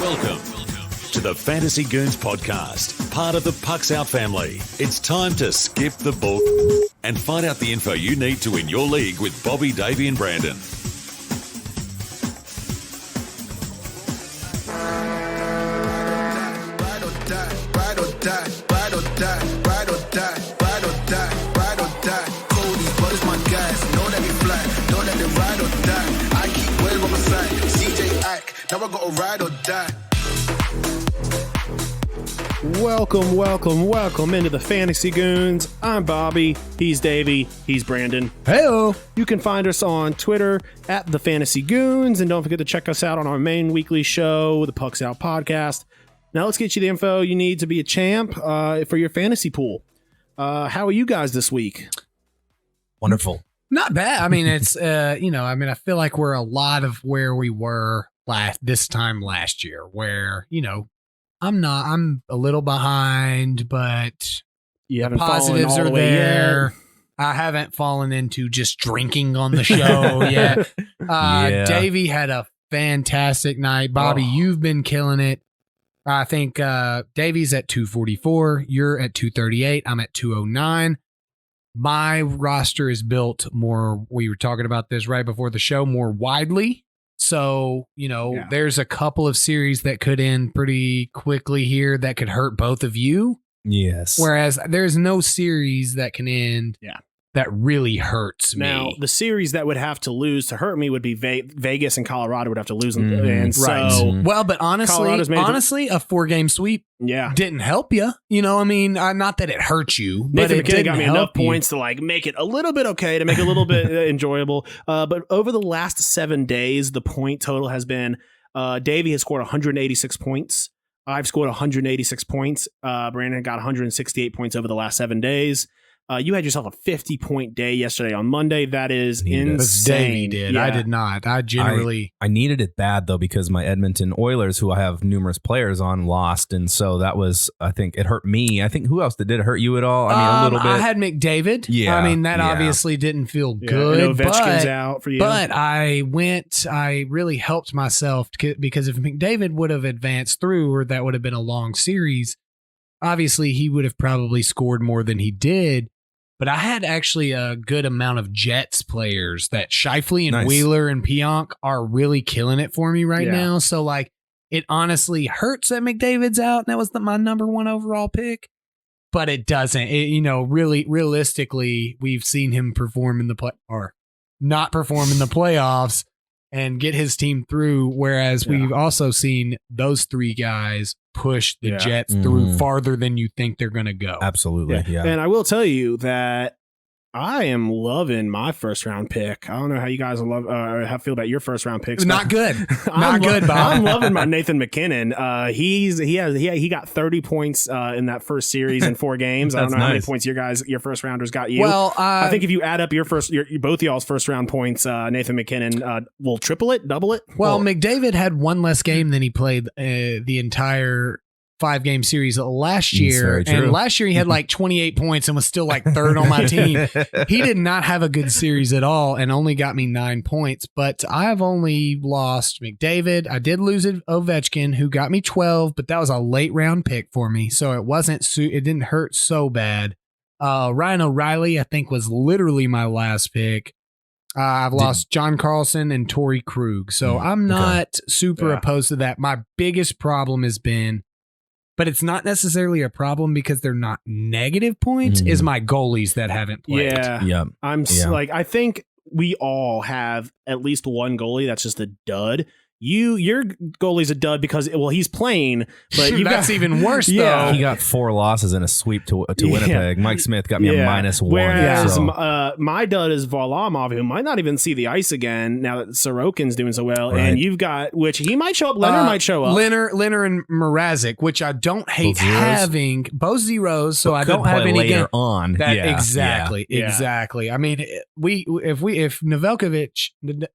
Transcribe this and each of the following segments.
Welcome to the Fantasy Goons podcast, part of the Pucks Out family. It's time to skip the book and find out the info you need to win your league with Bobby, Davey, and Brandon. Ride or die, ride or die, ride or die, ride or die, ride or die, ride or die. Cody's brothers, my guys, know that we fly, know that they ride or die. I keep well on my side, CJ Ack, now I gotta ride or die. Welcome into the Fantasy Goons. I'm Bobby, he's Davey, he's Brandon. Hello. You can find us on Twitter at the Fantasy Goons, and don't forget to check us out on our main weekly show, the Pucks Out podcast. Now let's get you the info you need to be a champ for your fantasy pool. How are you guys this week? Wonderful. Not bad. I mean, it's, I feel like we're a lot of where we were this time last year, where, I'm a little behind, but You haven't positives fallen all are the way there. yet. I haven't fallen into just drinking on the show yet. Yeah. Davey had a fantastic night. Bobby, you've been killing it. I think Davey's at 244. You're at 238. I'm at 209. My roster is built more, we were talking about this right before the show, more widely. So, there's a couple of series that could end pretty quickly here that could hurt both of you. Yes. Whereas there's no series that can end that really hurts me. Now, the series that would have to lose to hurt me would be Vegas and Colorado would have to lose. Mhm. And so, Right. Well, but Colorado's honestly, a 4-game sweep yeah. didn't help you. Not that it hurt you, but Nathan it McKinnon didn't got me help enough you. points to make it a little bit okay, to make it a little bit enjoyable. But over the last 7 days, the point total has been Davey has scored 186 points. I've scored 186 points. Brandon got 168 points over the last 7 days. You had yourself a 50-point day yesterday on Monday. That is insane. That's Davey did. Yeah. I did not. I generally. I needed it bad, though, because my Edmonton Oilers, who I have numerous players on, lost. And so that was, I think, it hurt me. I think, who else did it hurt you at all? A little bit. I had McDavid. Yeah, that yeah. obviously didn't feel Yeah, good. and Ovechkin's but, out for you. But I really helped myself because if McDavid would have advanced through, or that would have been a long series, obviously he would have probably scored more than he did. But I had actually a good amount of Jets players that Scheifele and Nice. Wheeler and Pionk are really killing it for me right Yeah. now. So it honestly hurts that McDavid's out. And that was my number 1 overall pick. But it doesn't. Really realistically, we've seen him perform in not perform in the playoffs and get his team through. Whereas we've also seen those 3 guys push the Jets through farther than you think they're going to go. Absolutely. Yeah. And I will tell you that I am loving my first round pick. I don't know how you guys how feel about your first round picks. Not good. I'm Not good, Bob. I'm loving my Nathan McKinnon. He got 30 points in that first series in 4 games. I don't know how many points your first rounders got you. Well, I think if you add up both y'all's first round points, Nathan McKinnon will triple it, double it. Well, McDavid had 1 less game than he played the entire 5-game series last year. very true. And last year he had 28 points and was still 3rd on my team. He did not have a good series at all and only got me 9 points. But I have only lost McDavid. I did lose Ovechkin, who got me 12, but that was a late round pick for me. So it didn't hurt so bad. Ryan O'Reilly, I think, was literally my last pick. I've lost John Carlson and Torrey Krug. So I'm not super opposed to that. My biggest problem has been, but it's not necessarily a problem because they're not negative points, is my goalies that haven't played. Yeah. Yep. I think we all have at least one goalie that's just a dud. Your goalie's a dud because he's playing, but that's even worse Yeah. though. He got 4 losses in a sweep to Winnipeg. Mike Smith got me a -1. Whereas so. my dud is Varlamov, who might not even see the ice again now that Sorokin's doing so well. Right. And you've got, which he might show up, Leonard might show up. Leonard and Mrazek, which I don't hate having, both zeros, so But I could don't have play any later game. on. Exactly. I mean, if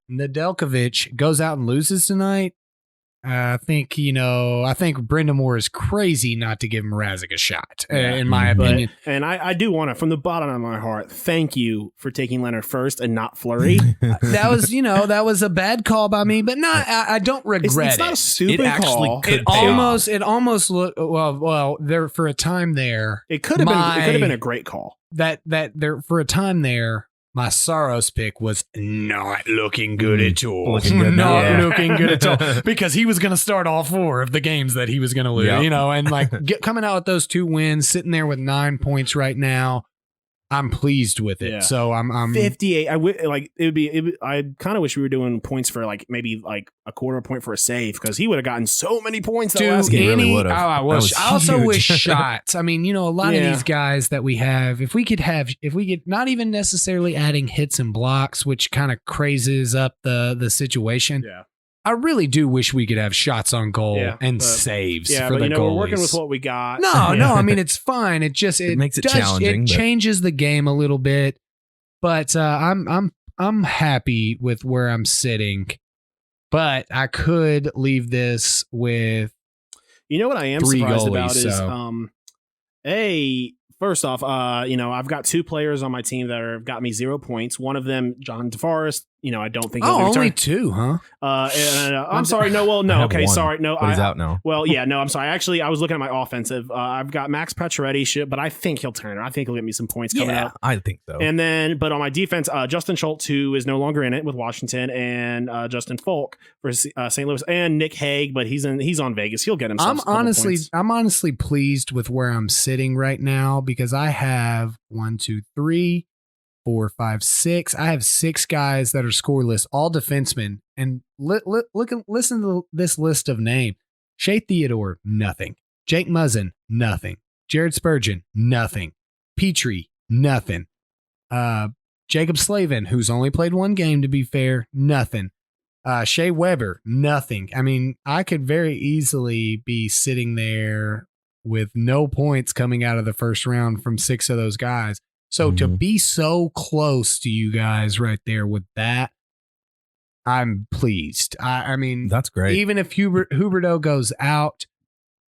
Nedeljkovic goes out and loses tonight, I think Brenda Moore is crazy not to give Mrazek a shot, in my opinion. And I do want to, from the bottom of my heart, thank you for taking Leonard first and not Fleury. That was a bad call by me, but not. I don't regret it's not a it. stupid It actually call. could It almost looked well. There for a time there, It could have been a great call. that there for a time there. My Saros pick was not looking good at all. Looking good now. Not Yeah. looking good at all. Because he was going to start all 4 of the games that he was going to lose, Yep. and like coming out with those 2 wins, sitting there with 9 points right now. I'm pleased with it. Yeah. So I'm 58. I kind of wish we were doing points for like maybe like a quarter point for a save because he would have gotten so many points that Dude, last He game. really would've. I That was also huge. wish shots. I mean, a lot of Yeah. these guys that we have, if we could not even necessarily adding hits and blocks, which kind of crazes up the situation. Yeah. I really do wish we could have shots on goal and but- saves Yeah, for but the goalies. we're working with what we got. No, I mean it's fine. It makes it does- challenging, It but- changes the game a little bit, but I'm happy with where I'm sitting. But I could leave this with You know what I am 3 surprised goalies, about is so. first off, I've got 2 players on my team that have got me 0 points. One of them, John DeForest. I don't think he'll only return. 2, huh? I'm sorry. No, well, I no. have Okay, one, sorry. No, But he's out now. Well, yeah, no, I'm sorry. Actually, I was looking at my offensive. I've got Max Pacioretty, but I think he'll turn. I think he'll get me some points coming up. I think so. And then, but on my defense, Justin Schultz, who is no longer in it with Washington, and Justin Falk for St. Louis, and Nick Hague, but he's on Vegas. He'll get himself. I'm honestly pleased with where I'm sitting right now because I have 1, 2, 3, 4, 5, 6. I have 6 guys that are scoreless, all defensemen. And listen to this list of names: Shea Theodore, nothing; Jake Muzzin, nothing; Jared Spurgeon, nothing; Petrie, nothing; Jacob Slavin, who's only played 1 game to be fair, nothing; Shea Weber, nothing. I mean, I could very easily be sitting there with no points coming out of the first round from 6 of those guys. So to be so close to you guys right there with that, I'm pleased. I mean, That's great. even if Huberdeau goes out,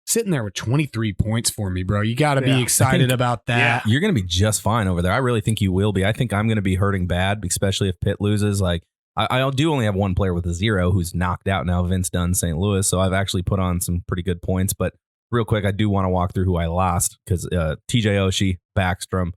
sitting there with 23 points for me, bro, you got to be Yeah. excited about that. You're going to be just fine over there. I really think you will be. I think I'm going to be hurting bad, especially if Pitt loses. Like I do only have 1 player with a 0 who's knocked out now, Vince Dunn, St. Louis. So I've actually put on some pretty good points. But real quick, I do want to walk through who I lost because TJ Oshie, Backstrom,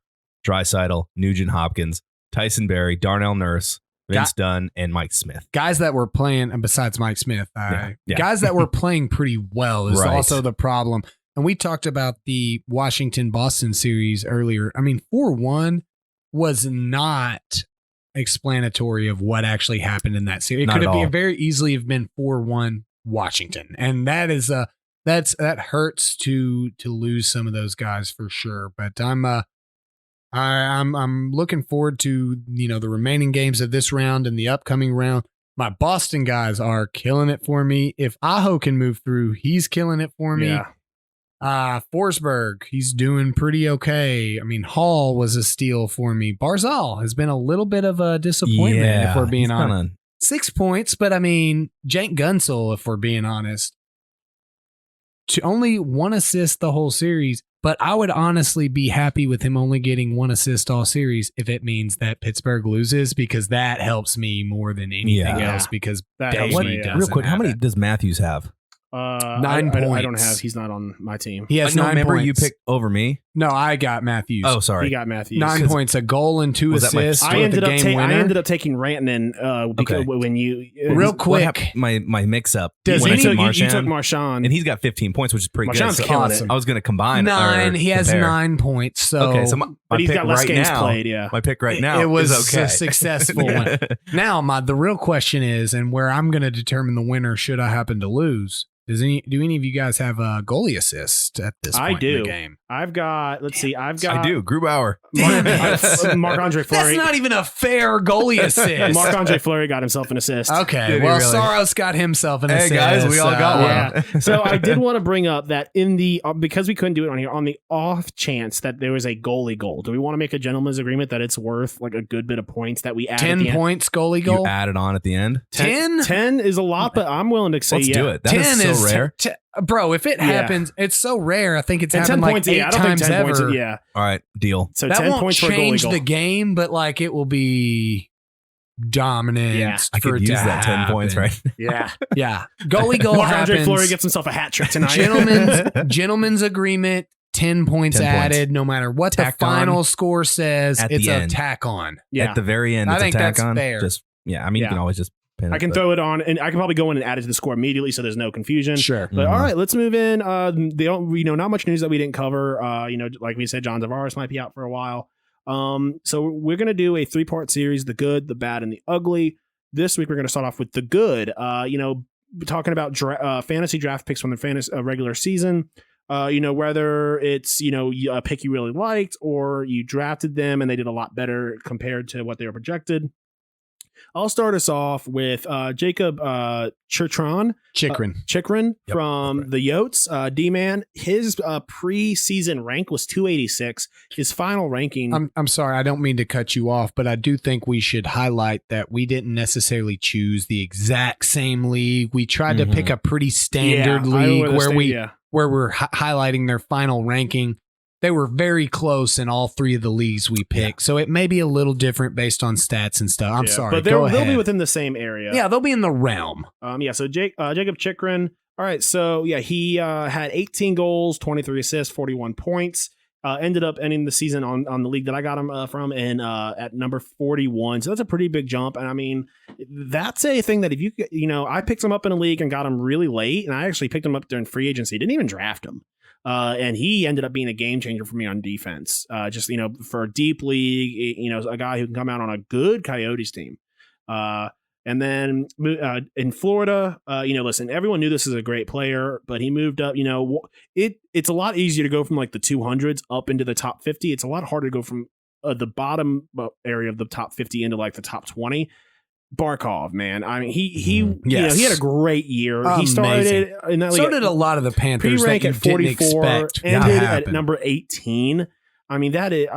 Draisaitl, Nugent Hopkins, Tyson Berry, Darnell Nurse, Vince Dunn, and Mike Smith. Guys that were playing, and besides Mike Smith, Yeah. guys that were playing pretty well is Right. also the problem. And we talked about the Washington-Boston series earlier. I mean, 4-1 was not explanatory of what actually happened in that series. It Not could at all. have very easily have been 4-1 Washington. And that is that hurts to lose some of those guys for sure. But I'm looking forward to the remaining games of this round and the upcoming round. My Boston guys are killing it for me. If Aho can move through, he's killing it for me. Yeah. Forsberg, he's doing pretty okay. I mean, Hall was a steal for me. Barzal has been a little bit of a disappointment, if we're being he's honest. kinda- 6 points, but I mean, Jake Gunsel, if we're being honest, to only 1 assist the whole series. But I would honestly be happy with him only getting 1 assist all series if it means that Pittsburgh loses, because that helps me more than anything Yeah. else. Because That helps Davey me, yeah. doesn't Real quick, how have many it. does Matthews have? 9 I don't points. have. He's not on my team. He has No, 9 remember points. you picked over me? No, I got Matthews. Oh, sorry. He got Matthews. 9 points, a goal and 2 Was that my- assists. I with ended the up game winner. I ended up taking Rantanen because Okay. when you Real What quick. happened- my mix up. Does when I any- took you Marchand, took Marchand, and he's got 15 points, which is pretty Marchand's good. So killing it. I was going to combine 9. or He has compare. 9 points. So Okay, so my but he's pick got less right games now, played. Yeah, My pick right now it was is okay. a successful one. Now, the real question is, and where I'm going to determine the winner should I happen to lose, Do any of you guys have a goalie assist at this point in the game? I've got, let's see, I do. Grubauer. Marc-Andre Fleury. That's not even a fair goalie assist. Marc-Andre Fleury got himself an assist. Okay, well, really? Saros got himself an assist. Hey, guys, we all got one. Yeah. So I did want to bring up that in the, because we couldn't do it on here, on the off chance that there was a goalie goal, do we want to make a gentleman's agreement that it's worth like a good bit of points that we add 10 points goalie goal? You add it on at the end? 10? 10 is a lot, but I'm willing to say Let's do it. That 10 is so rare. Bro, if it happens, it's so rare. I think it's happened like 8 I don't think times 10 ever. Points, yeah. All right, deal. So that 10 won't points for a goalie change goal. the game, but like it will be dominant. Yeah. I for could it use to that 10 happen. points, right? Yeah. Yeah. Goalie goal Marc-Andre happens. Fleury gets himself a hat trick tonight. Gentlemen's agreement, 10 points 10 added, points. no matter what Tacked the final on score says. at It's the a end. tack on. Yeah. At the very end, I it's think a tack that's on. fair. Just, I mean, you can always just pin it. I can throw it on, and I can probably go in and add it to the score immediately, so there's no confusion. Sure. But all right, let's move in. Not much news that we didn't cover. Like we said, John Tavares might be out for a while. So we're gonna do a 3-part series: the good, the bad, and the ugly. This week we're gonna start off with the good. Talking about fantasy draft picks from the fantasy regular season. Whether it's a pick you really liked or you drafted them and they did a lot better compared to what they were projected. I'll start us off with Jacob Chikrin from the Yotes. D-Man, his preseason rank was 286. His final ranking... I'm sorry, I don't mean to cut you off, but I do think we should highlight that we didn't necessarily choose the exact same league. We tried to pick a pretty standard league where we're highlighting their final ranking. They were very close in all 3 of the leagues we picked, so it may be a little different based on stats and stuff. I'm sorry, but they'll be within the same area. Yeah, they'll be in the realm. So Jacob Chikrin. All right, so yeah, he had 18 goals, 23 assists, 41 points. Ended up ending the season on the league that I got him from, and at number 41. So that's a pretty big jump. And I mean, that's a thing that if I picked him up in a league and got him really late, and I actually picked him up during free agency. Didn't even draft him. And he ended up being a game changer for me on defense. For a deep league, a guy who can come out on a good Coyotes team. And then in Florida, listen, everyone knew this is a great player, but he moved up. It's a lot easier to go from like the 200s up into the top 50. It's a lot harder to go from the bottom area of the top 50 into like the top 20. Barkov, man. I mean, he had a great year. Amazing. He started in that league. So did a lot of the Panthers. Pre-rank at 44, ended at number 18. I mean, the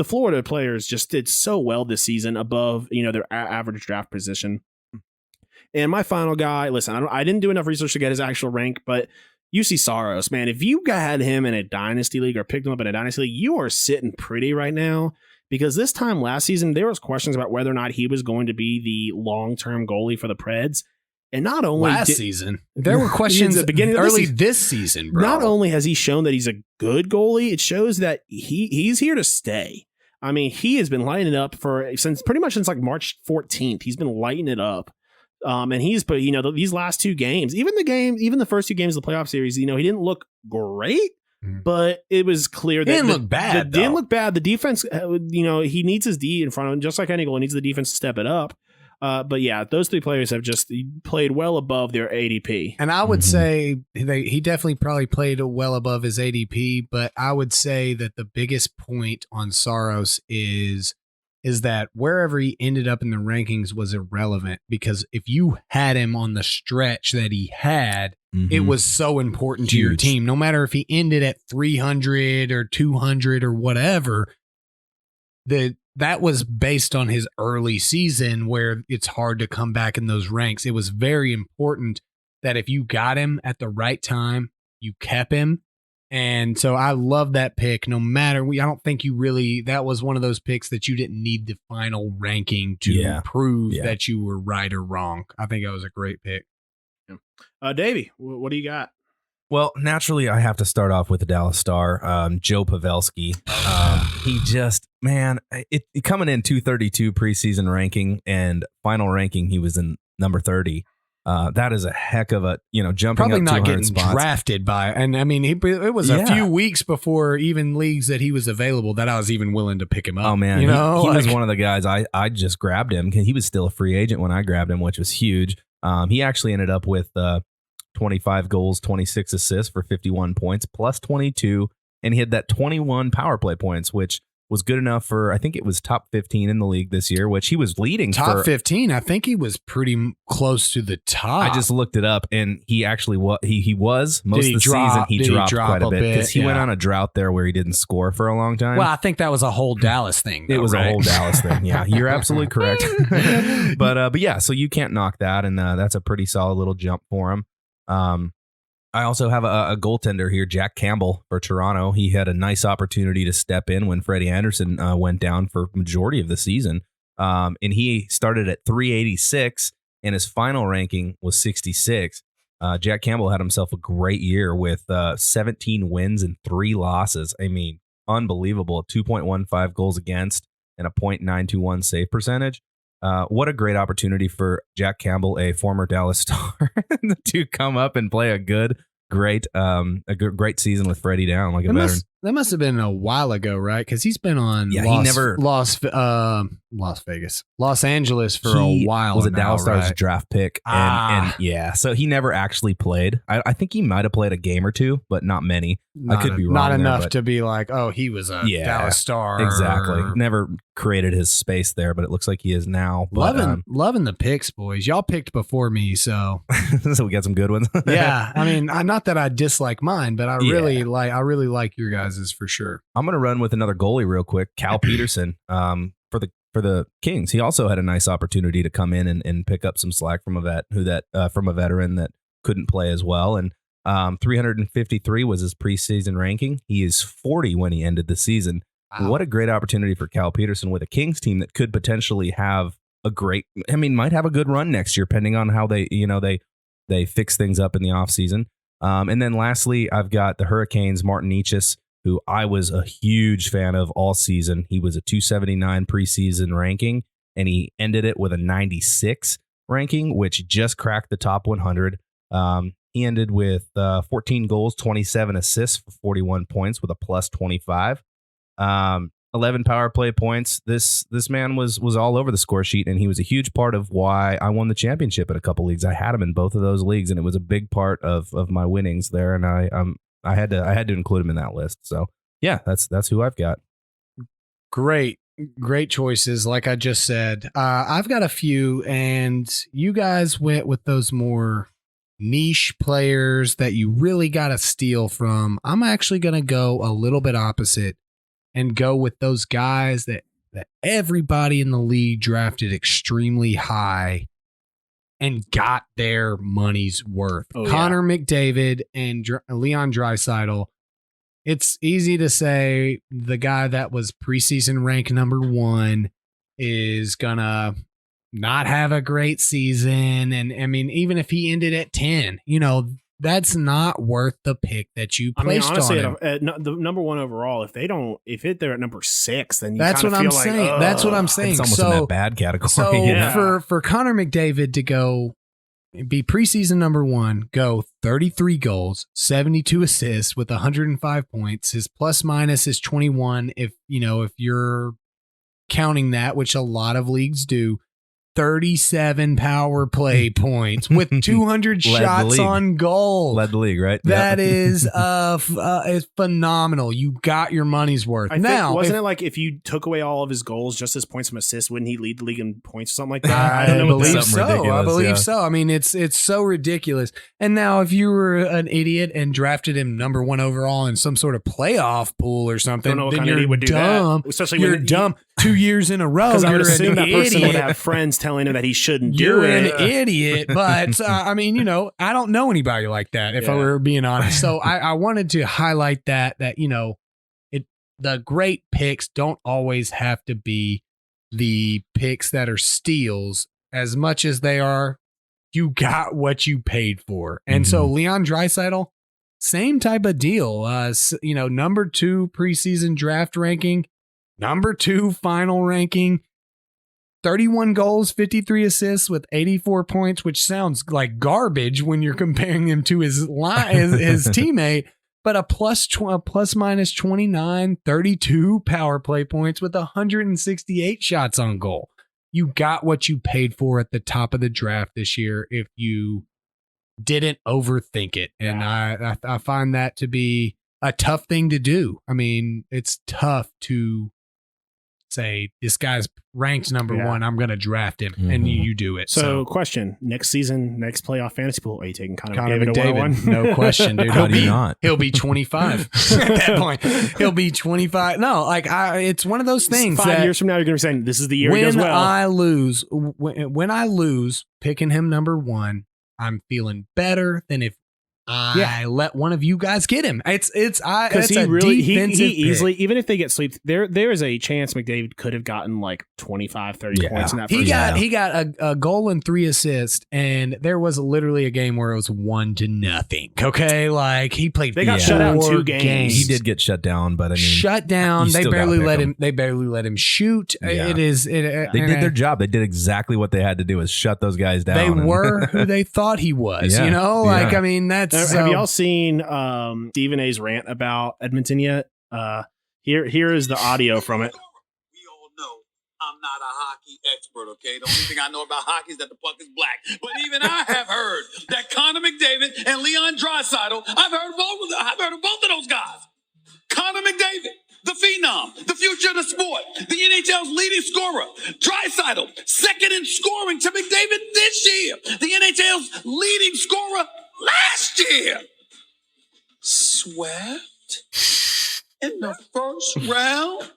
Florida players just did so well this season above, their average draft position. And my final guy, listen, I didn't do enough research to get his actual rank, but UC Saros, man, if you had him in a dynasty league or picked him up in a dynasty league, you are sitting pretty right now. Because this time last season, there was questions about whether or not he was going to be the long-term goalie for the Preds. And not only season, there were questions at the beginning early this season, bro. Not only has he shown that he's a good goalie, it shows that he's here to stay. I mean, he has been lighting it up since like March 14th. He's been lighting it up. And he's put, these last 2 games, even the first 2 games of the playoff series, he didn't look great. But it was clear that didn't look bad. Didn't look bad. The defense, he needs his D in front of him, just like any goal. He needs the defense to step it up. But yeah, those 3 players have just played well above their ADP. And I would say he definitely probably played well above his ADP. But I would say that the biggest point on Saros is that wherever he ended up in the rankings was irrelevant, because if you had him on the stretch that he had, it was so important to your team. No matter if he ended at 300 or 200 or whatever, that was based on his early season where it's hard to come back in those ranks. It was very important that if you got him at the right time, you kept him. And so I love that pick. No matter, I don't think that was one of those picks that you didn't need the final ranking to prove that you were right or wrong. I think that was a great pick. Davey, what do you got? Well, naturally, I have to start off with the Dallas Star, Joe Pavelski. He just, man, coming in 232 preseason ranking and final ranking, he was in number 30. That is a heck of a, jumping probably up not 200 getting spots. drafted by. And I mean, it was a few weeks before even leagues that he was available that I was even willing to pick him up. Oh man, he was one of the guys. I just grabbed him. He was still a free agent when I grabbed him, which was huge. He actually ended up with 25 goals, 26 assists for 51 points, plus 22, and he had that 21 power play points, which was good enough for, I think it was top 15 in the league this year, which he was leading top for 15. I think he was pretty close to the top. I just looked it up, and he actually he was most of the season. He dropped quite a bit because he went on a drought there where he didn't score for a long time. Well, I think that was a whole Dallas thing. It was a whole Dallas thing. Yeah, you're absolutely correct. but yeah, so you can't knock that, and that's a pretty solid little jump for him. I also have a goaltender here, Jack Campbell for Toronto. He had a nice opportunity to step in when Freddie Anderson went down for majority of the season. And he started at 386, and his final ranking was 66. Jack Campbell had himself a great year with 17 wins and 3 losses. I mean, unbelievable. 2.15 goals against and a .921 save percentage. What a great opportunity for Jack Campbell, a former Dallas Star, to come up and play a great season with Freddie down like a veteran. That must have been a while ago, right? Because he's been on Los Angeles for a while. Was a now, Dallas Stars right? draft pick, and yeah, so he never actually played. I think he might have played a game or two, but not many. I could be wrong. Not there, enough to be like, oh, he was a Dallas Star. Exactly. Never created his space there, but it looks like he is now. But, loving the picks, boys. Y'all picked before me, so so we got some good ones. yeah, I mean, not that I dislike mine, but I really like your guys's for sure. I'm gonna run with another goalie real quick, Cal Peterson. For the Kings, he also had a nice opportunity to come in and pick up some slack from a veteran that couldn't play as well. And 353 was his preseason ranking. He is 40 when he ended the season. Wow. What a great opportunity for Cal Peterson with a Kings team that could potentially have might have a good run next year, depending on how they fix things up in the offseason. And then lastly, I've got the Hurricanes, Martin Necas, who I was a huge fan of all season. He was a 279 preseason ranking, and he ended it with a 96 ranking, which just cracked the top 100. He ended with 14 goals, 27 assists for 41 points with a plus 25. 11 power play points. This man was all over the score sheet, and he was a huge part of why I won the championship in a couple leagues. I had him in both of those leagues, and it was a big part of my winnings there. And I had to include him in that list. So yeah, that's who I've got. Great choices. Like I just said, I've got a few, and you guys went with those more niche players that you really got to steal from. I'm actually going to go a little bit opposite and go with those guys that everybody in the league drafted extremely high and got their money's worth. Connor McDavid and Leon Draisaitl. It's easy to say the guy that was preseason rank number 1 is gonna not have a great season. And I mean, even if he ended at 10, that's not worth the pick that you placed honestly, on him. At the number 1 overall, if they're at number 6, then that's what I'm saying. Like, that's what I'm saying. It's almost in that bad category. So for Connor McDavid to go be preseason number 1, go 33 goals, 72 assists with 105 points. His plus minus is 21. If you're counting that, which a lot of leagues do. 37 power play points with 200 shots on goal. Led the league, right? That is phenomenal. You got your money's worth. Wasn't it like if you took away all of his goals, just his points from assists, wouldn't he lead the league in points or something like that? I don't know. I believe so. I mean, it's so ridiculous. And now if you were an idiot and drafted him number 1 overall in some sort of playoff pool or something, then you're dumb. Especially you're dumb. 2 years in a row. Because I would assume that idiot. person would have friends telling him that he shouldn't do it. You're an idiot. But I mean, I don't know anybody like that, if I were being honest. So I wanted to highlight that the great picks don't always have to be the picks that are steals as much as they are. You got what you paid for. And so Leon Draisaitl, same type of deal. Number 2 preseason draft ranking. Number 2 final ranking, 31 goals, 53 assists with 84 points, which sounds like garbage when you're comparing him to his teammate, but a plus minus 29, 32 power play points with 168 shots on goal. you got what you paid for at the top of the draft this year if you didn't overthink it. And I find that to be a tough thing to do. I mean, it's tough to say this guy's ranked number one, I'm going to draft him, and you do it. So, question: next season, next playoff fantasy pool, are you taking Connor McDavid? No question, dude. How do you not? He'll be 25 at that point. He'll be 25. No, like it's one of those things. 5 years from now, you're going to be saying this is the year he does well. When I lose picking him number one, I'm feeling better than if I let one of you guys get him. It's he really he easily, even if they get swept, there is a chance McDavid could have gotten like 25, 30 points in that first He got a goal and 3 assists, and there was literally a game where it was 1-0. Okay, like he played. They got shut out in 2 games. He did get shut down, but I mean, shut down. They barely let him. They barely let him shoot. Yeah. They did their job. They did exactly what they had to do, is shut those guys down. They were who they thought he was. You know, like I mean, that's. Have y'all seen Stephen A's rant about Edmonton yet? Here is the audio from it. We all know I'm not a hockey expert, okay? The only thing I know about hockey is that the puck is black. But even I have heard that Connor McDavid and Leon Draisaitl, I've heard of both of those guys. Connor McDavid, the phenom, the future of the sport, the NHL's leading scorer. Draisaitl, second in scoring to McDavid this year. The NHL's leading scorer last year. Swept in the first round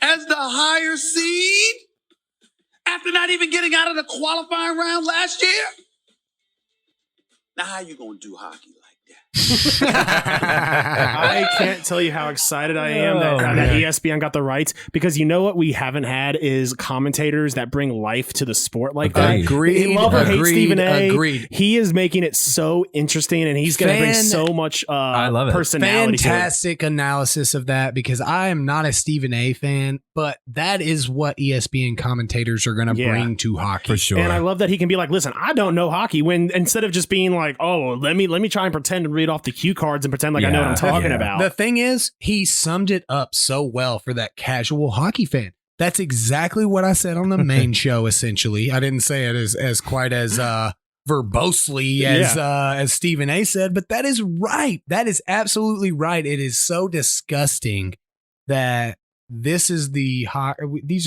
as the higher seed after not even getting out of the qualifying round last year. Now, how you gonna do hockey like that? I can't tell you how excited I am that ESPN got the rights, because you know what we haven't had is commentators that bring life to the sport like that. Agreed. Love or hate Stephen A. Agreed. He is making it so interesting, and he's going to bring so much I love it. personality. Fantastic analysis of that, because I am not a Stephen A. fan, but that is what ESPN commentators are going to bring to hockey. For sure. And I love that he can be like, listen, I don't know hockey, when instead of just being like, oh, let me try and pretend and read off the cue cards and pretend like I know what I'm talking about. The thing is, he summed it up so well for that casual hockey fan. That's exactly what I said on the main show, essentially. I didn't say it as quite as verbosely as Stephen A. said, but that is right. That is absolutely right. It is so disgusting that these are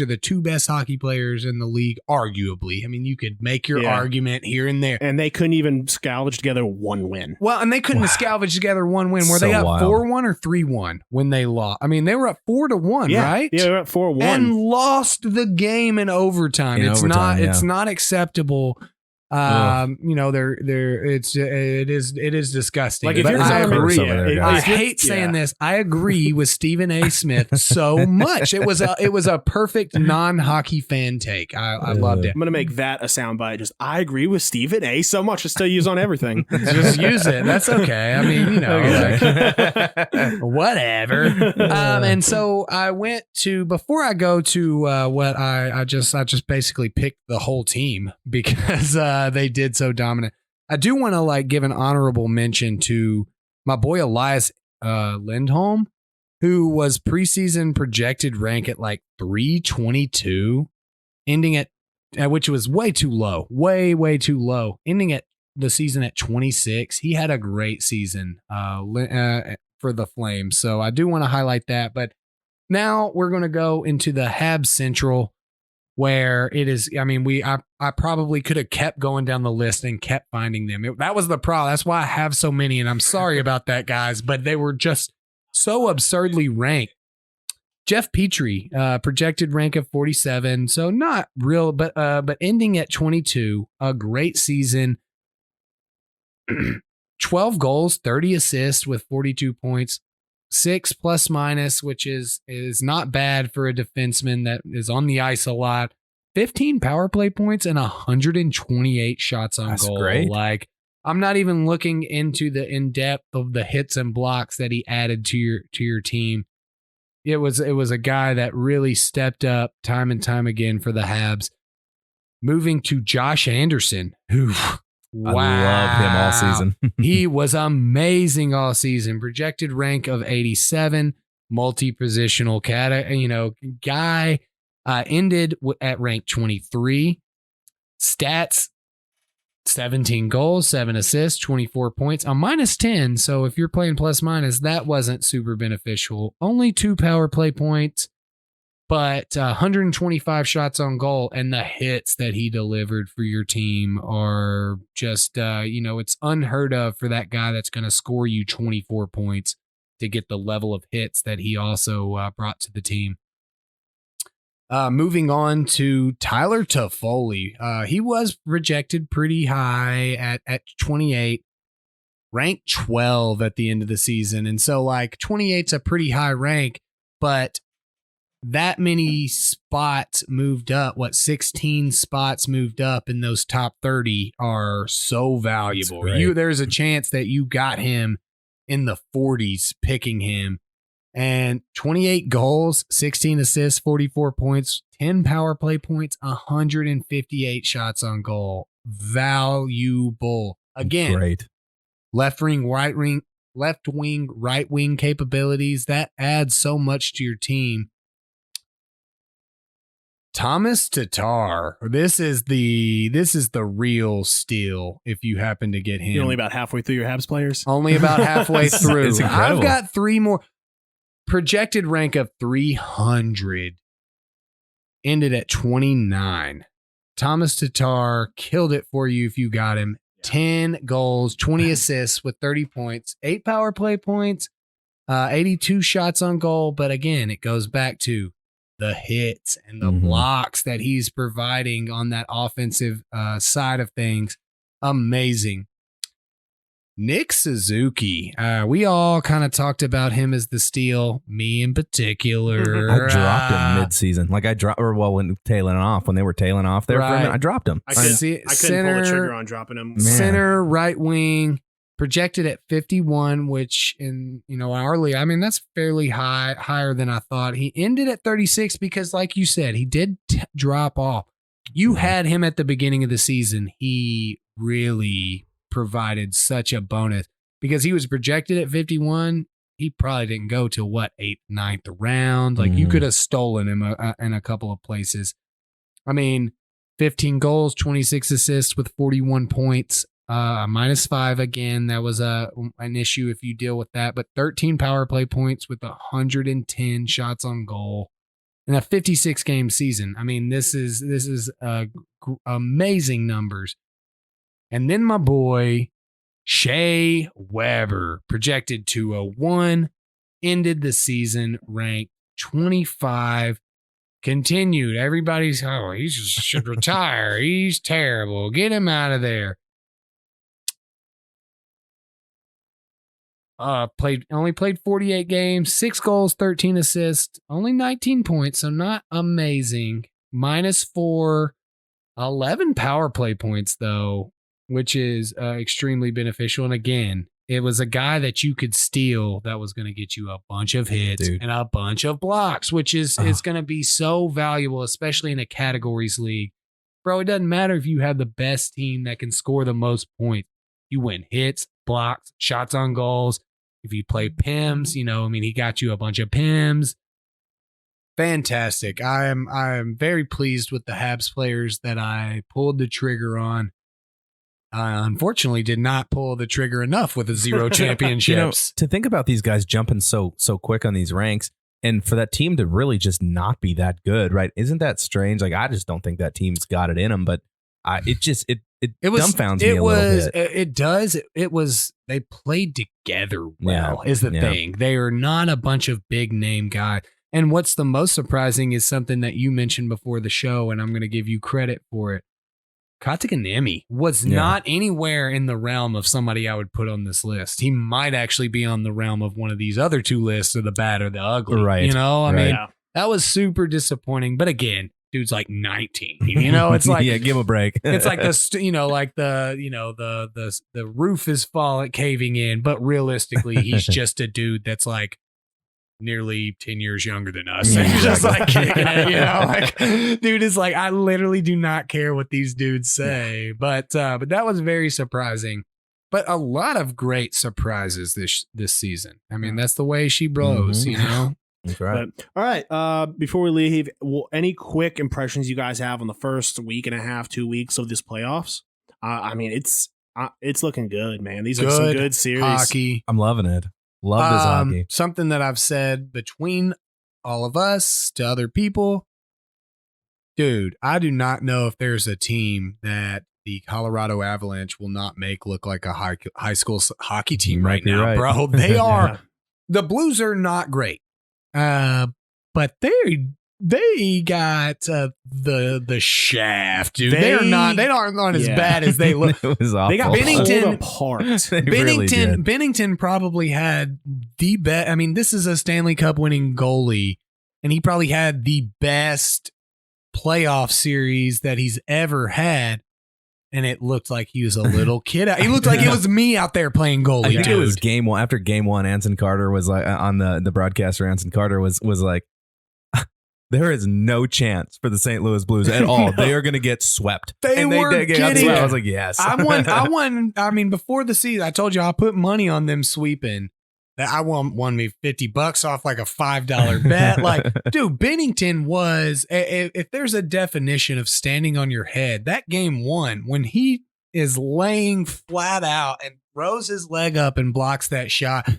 the 2 best hockey players in the league, arguably. I mean, you could make your argument here and there. And they couldn't even salvage together 1 win. Well, and they couldn't salvage together 1 win. Were they up 4-1 or 3-1 when they lost? I mean, they were up 4-1, right? Yeah, they were up 4-1. And lost the game in overtime. It's not acceptable. You know, it is disgusting. Like, if you're I hate saying this. I agree with Stephen A. Smith so much. It was a perfect non-hockey fan take. I loved it. I'm gonna make that a soundbite. Just, I agree with Stephen A. so much. Just to use on everything. Just use it. That's okay. I mean, you know, like, whatever. And so I went to, before I go to what I just basically picked the whole team, because they did so dominant. I do want to give an honorable mention to my boy Elias Lindholm, who was preseason projected rank at 322, ending at which was way too low, way too low, ending at the season at 26. He had a great season for the Flames, so I do want to highlight that. But now we're going to go into the Habs Central, where it is, I mean, I probably could have kept going down the list and kept finding them. That was the problem. That's why I have so many, and I'm sorry about that, guys, but they were just so absurdly ranked. Jeff Petrie, projected rank of 47, so not real, but ending at 22, a great season. 12 goals, 30 assists with 42 points. 6 plus minus, which is not bad for a defenseman that is on the ice a lot. 15 power play points and 128 shots on goal. Great. I'm not even looking into the in-depth of the hits and blocks that he added to your team. It was a guy that really stepped up time and time again for the Habs. Moving to Josh Anderson, who I loved him all season. He was amazing all season. Projected rank of 87, multi-positional guy Ended at rank 23. Stats, 17 goals, 7 assists, 24 points, a minus 10. So if you're playing plus minus, that wasn't super beneficial. Only 2 power play points, but 125 shots on goal, and the hits that he delivered for your team are just, it's unheard of for that guy that's going to score you 24 points to get the level of hits that he also brought to the team. Moving on to Tyler Toffoli. He was projected pretty high at 28, ranked 12 at the end of the season. And so 28's a pretty high rank, but that many spots moved up, 16 spots moved up in those top 30 are so valuable. There's a chance that you got him in the 40s picking him. And 28 goals, 16 assists, 44 points, 10 power play points, 158 shots on goal. Valuable. Again, great. Left wing, right wing capabilities. That adds so much to your team. Thomas Tatar. This is the real steal if you happen to get him. You're only about halfway through your Habs players? Only about halfway through. It's incredible. I've got 3 more. Projected rank of 300. Ended at 29. Thomas Tatar killed it for you if you got him. 10 goals, 20 assists with 30 points, 8 power play points, 82 shots on goal. But again, it goes back to the hits and the blocks that he's providing on that offensive side of things. Amazing. Nick Suzuki. We all kind of talked about him as the steal, me in particular. I dropped him mid-season. When tailing off, when they were tailing off there for a minute, I dropped him. I couldn't pull the trigger on dropping him. Center, right wing, projected at 51, which in our league, that's fairly higher than I thought. He ended at 36 because, like you said, he did drop off. You had him at the beginning of the season. He really provided such a bonus because he was projected at 51. He probably didn't go to 8th, 9th round. You could have stolen him in a couple of places. 15 goals, 26 assists with 41 points, -5 again. That was an issue if you deal with that, but 13 power play points with 110 shots on goal in a 56 game season. This is amazing numbers. And then my boy, Shea Weber, projected 201, ended the season ranked 25, continued. Everybody's, he should retire. He's terrible. Get him out of there. Only played 48 games, 6 goals, 13 assists, only 19 points, so not amazing. -4, 11 power play points, though, which is extremely beneficial. And again, it was a guy that you could steal that was going to get you a bunch of hits and a bunch of blocks, which is going to be so valuable, especially in a categories league. Bro, it doesn't matter if you have the best team that can score the most points. You win hits, blocks, shots on goals. If you play PIMs, he got you a bunch of PIMs. Fantastic. I am very pleased with the Habs players that I pulled the trigger on. I unfortunately did not pull the trigger enough with the 0 championships. To think about these guys jumping so quick on these ranks, and for that team to really just not be that good, right? Isn't that strange? I just don't think that team's got it in them, but it dumbfounds me a little bit. It does. They played together well, is the thing. They are not a bunch of big name guys. And what's the most surprising is something that you mentioned before the show, and I'm going to give you credit for it. Kotkaniemi was not anywhere in the realm of somebody I would put on this list. He might actually be on the realm of one of these other 2 lists, or the bad or the ugly. Right. That was super disappointing. But again, dude's 19. It's like give him a break. It's like the roof is caving in, but realistically, he's just a dude that's nearly 10 years younger than us. And he's just kicking it, dude is I literally do not care what these dudes say. But that was very surprising. But a lot of great surprises this season. That's the way she blows, That's right. But, all right. Before we leave, any quick impressions you guys have on the first week and a half, 2 weeks of this playoffs? I mean, it's looking good, man. These are some good series. Hockey. I'm loving it. Love this hockey. Something that I've said between all of us to other people. Dude, I do not know if there's a team that the Colorado Avalanche will not make look like a high school hockey team right now, right. bro. They are. The Blues are not great, but they got the shaft, dude. They aren't as bad as they look. It was awful. They got Bennington apart. They really did. Bennington probably had the best. I mean, this is a Stanley Cup winning goalie, and he probably had the best playoff series that he's ever had. And it looked like he was a little kid. He looked like it was me out there playing goalie. I think dude. it was game one. After game one, Anson Carter was like on the broadcaster. Anson Carter was like, there is no chance for the St. Louis Blues at all. They are going to get swept. They were getting getting. I was like, yes. I won. I mean, before the season, I told you I put money on them sweeping. That I won me $50 off like a $5 bet. Like, dude, Bennington was. If there's a definition of standing on your head, that game one when he is laying flat out and throws his leg up and blocks that shot.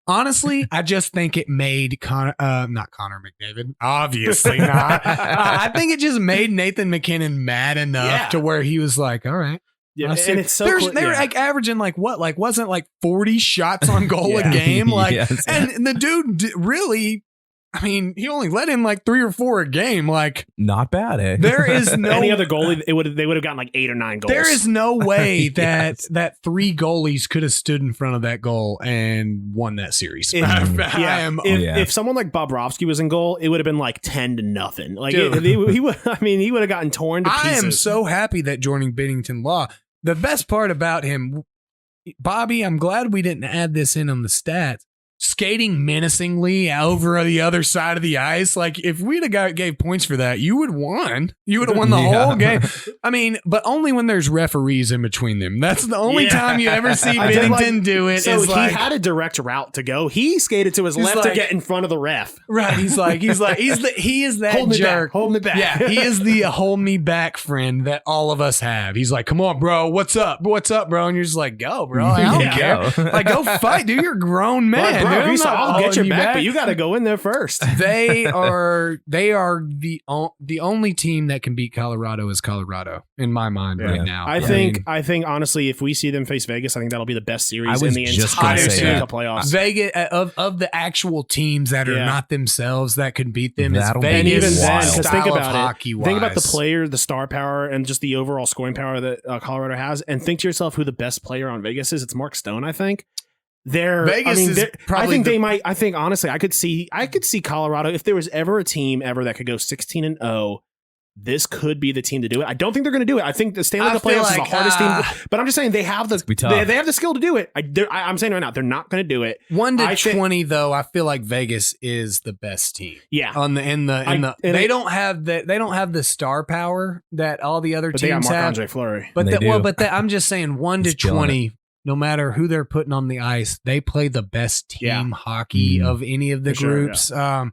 Honestly, I just think it made not Connor McDavid, obviously not. I think it just made Nathan McKinnon mad enough to where he was like, all right. Yeah, and it's so they were like averaging like what? Like wasn't like 40 shots on goal a game? Like, Yes. and the dude really, I mean, he only let in like 3 or 4 a game. Like, not bad, eh? there is no any other goalie. They would have gotten like 8 or 9 goals. There is no way Yes. that 3 goalies could have stood in front of that goal and won that series. If someone like Bobrovsky was in goal, it would have been like 10-0. Like he would. I mean, he would have gotten torn to pieces. I am so happy that Jordan Bennington Law. The best part about him, Bobby, I'm glad we didn't add this in on the stats. Skating menacingly over the other side of the ice. Like, if we'd have gave points for that, you would have won. You would have won the whole game. I mean, but only when there's referees in between them. That's the only time you ever see Bennington do it. So is he had a direct route to go. He skated to his left to get in front of the ref. Right. He is that hold me jerk. Back, hold me back. Yeah. He is the hold me back friend that all of us have. He's like, come on, bro. What's up? What's up, bro? And you're just like, go, bro. I don't care. Like, go fight, dude. You're a grown man. Bro, dude. I'll get your back, but you got to go in there first. They are the only team that can beat Colorado is Colorado in my mind right now. I think honestly, if we see them face Vegas, I think that'll be the best series in the entire playoffs. Vegas of the actual teams that are not themselves that can beat them. That'll is and even then, because think about it. Think about the player, the star power, and just the overall scoring power that Colorado has, and think to yourself who the best player on Vegas is. It's Mark Stone, I think. I think honestly, I could see Colorado if there was ever a team that could go 16-0. This could be the team to do it. I don't think they're going to do it. I think the Stanley Cup playoffs is the hardest team. But I'm just saying they have the they have the skill to do it. I'm saying right now they're not going to do it. 1-20 though. I feel like Vegas is the best team. Yeah, they don't have the star power that all the other teams have. Marc-Andre Fleury. But I'm just saying 1-20. No matter who they're putting on the ice, they play the best team hockey of any of the groups. And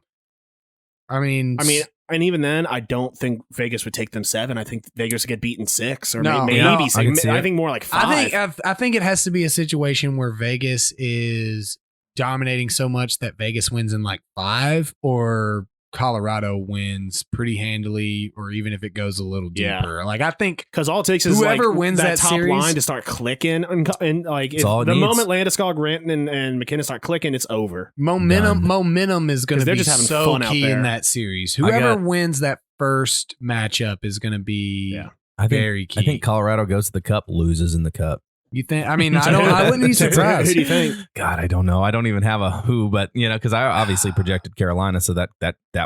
even then, I don't think Vegas would take them 7. I think Vegas would get beaten 6 or maybe 6. I think more like 5. I think it has to be a situation where Vegas is dominating so much that Vegas wins in like 5, or Colorado wins pretty handily, or even if it goes a little deeper. Like, I think because all it takes is whoever wins that top series, line to start clicking, and like the moment Landeskog, Granton, and McKinnon start clicking, it's over. Momentum is going to be just so key in that series. Whoever wins that first matchup is going to be very key. I think Colorado goes to the Cup, loses in the Cup. You think? I mean, I wouldn't be surprised. Who do you think? God, I don't know. I don't even have a who, but because I obviously projected Carolina, so that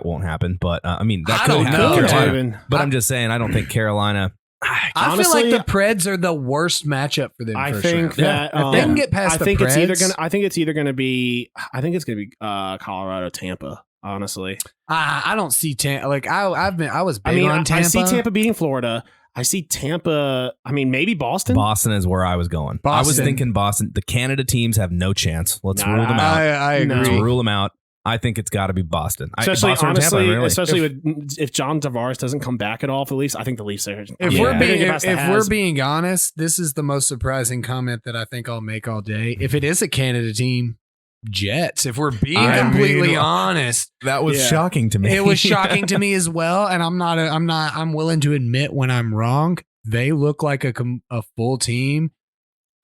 won't happen. But that could happen. Carolina. But I'm just saying, I don't think Carolina. I feel like the Preds are the worst matchup for them. I think that if they can get past the Preds, I think it's going to be Colorado Tampa. Honestly, I don't see Tampa. Like I was big on Tampa. I see Tampa beating Florida. I see Tampa. I mean, maybe Boston. Boston is where I was going. I was thinking Boston. The Canada teams have no chance. Let's rule them out. I agree. Let's rule them out. I think it's got to be Boston. Especially, Boston or Tampa, honestly, really. especially if John Tavares doesn't come back at all for the Leafs, I think the Leafs are. If Yeah. we're being honest, this is the most surprising comment that I think I'll make all day. If it is a Canada team, Jets. If we're being completely honest, that was shocking to me. It was shocking to me as well, and I'm willing to admit when I'm wrong. They look like a full team.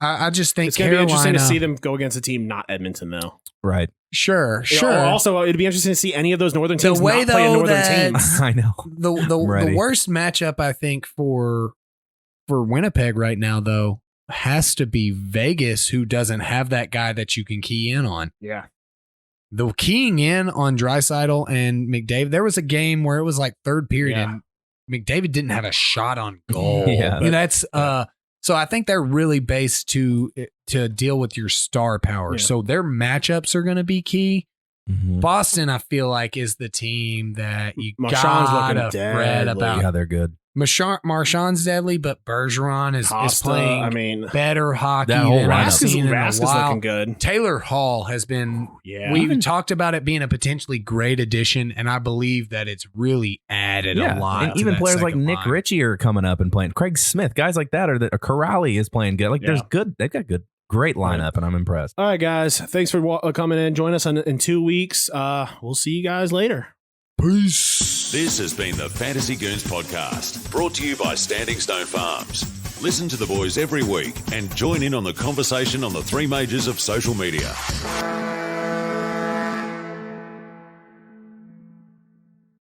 I just think it's going to be Carolina, interesting to see them go against a team not Edmonton, though. Right. Sure. Also, it'd be interesting to see any of those northern teams not play a northern team. I know. The worst matchup I think for Winnipeg right now, though, has to be Vegas, who doesn't have that guy that you can key in on. Yeah. The keying in on Draisaitl and McDavid, there was a game where it was like third period and McDavid didn't have a shot on goal. That's so I think they're really based to deal with your star power. Yeah. So their matchups are going to be key. Mm-hmm. Boston, I feel like, is the team that you gotta fret about. Yeah, they're good. Marchand's deadly, but Bergeron is playing better hockey that whole than I've seen in a Rask while. Is looking good. Taylor Hall has been. Yeah, we've talked about it being a potentially great addition, and I believe that it's really added a lot. And even players like Nick Ritchie are coming up and playing. Craig Smith, guys like that, Corrali is playing good. There's good. They've got good. Great lineup, and I'm impressed. All right, guys. Thanks for coming in. Join us in 2 weeks. We'll see you guys later. Peace. This has been the Fantasy Goons podcast, brought to you by Standing Stone Farms. Listen to the boys every week and join in on the conversation on the three majors of social media.